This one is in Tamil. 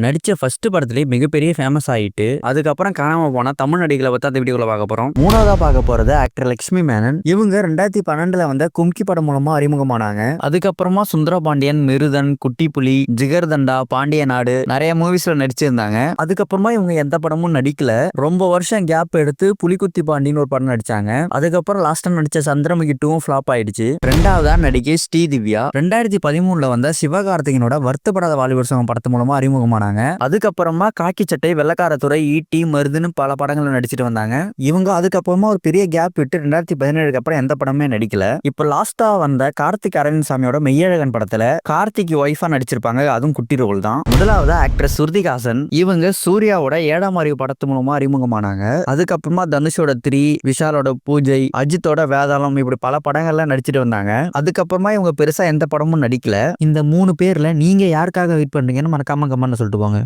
நடிச்ச ஃபர்ஸ்ட் படத்திலேயே மிகப்பெரிய ஃபேமஸ் ஆயிட்டு அதுக்கப்புறம் காணாம போனா தமிழ் நடிகளை பத்தி அந்த வீடியோல பார்க்க போறோம். மூணாவதா பார்க்க போறது ஆக்டர் லட்சுமி மேனன். இவங்க 2012 வந்த கும்கி படம் மூலமா அறிமுகமானாங்க. அதுக்கப்புறமா சுந்தரபாண்டியன், மிருதன், குட்டி புலி, ஜிகர்தண்டா, பாண்டிய நாடு நிறைய மூவிஸ்ல நடிச்சிருந்தாங்க. அதுக்கப்புறமா இவங்க எந்த படமும் நடிக்கல. ரொம்ப வருஷம் கேப் எடுத்து புலிக்குத்தி பாண்டின்னு ஒரு படம் நடிச்சாங்க. அதுக்கப்புறம் லாஸ்டா நடிச்ச சந்திரமுகி 2 ஃபிளாப் ஆயிடுச்சு. ரெண்டாவதா நடிகை ஸ்ரீதிவ்யா 2013 வந்த சிவகார்த்திகனோட வருத்தப்படாத வாலிபர் சங்கம் படத்து மூலமா அறிமுகமானாங்க. அதுக்கப்புறமா காக்கி சட்டை, வெள்ளக்காரத்துறை, ஈட்டி, மருதுன்னு பல படங்கள்ல நடிச்சிட்டு வந்தாங்க. இவங்க அதுக்கப்புறமா ஒரு பெரிய கேப் விட்டு 2017 அப்புறம் எந்த படமே நடிக்கல. இப்ப லாஸ்டா வந்த கார்த்திக் அரவிந்த்சாமியோட மெய்யழகன் படத்துல கார்த்திக் ஒய்ஃபா நடிச்சிருப்பாங்க. அதுவும் குட்டி ரோல் தான். முதலாவது ஆக்ட்ரஸ் ஸ்ருதிஹாசன். இவங்க சூர்யாவோட 7ஆம் அறிவு படத்து மூலமா அறிமுகமானாங்க. அதுக்கப்புறமா தனுஷோட 3, விஷாலோட பூஜை, அஜித்தோட வேதாளம், இப்படி பல படங்கள்ல நடிச்சிட்டு வந்தாங்க. அதுக்கப்புறமா இவங்க பெருசா எந்த படமும் நடிக்கல. இந்த 3 பேர்ல நீங்க யாருக்காக வெயிட் பண்றீங்கன்னு மறக்காம கமெண்ட்ல சொல்லிட்டு போங்க.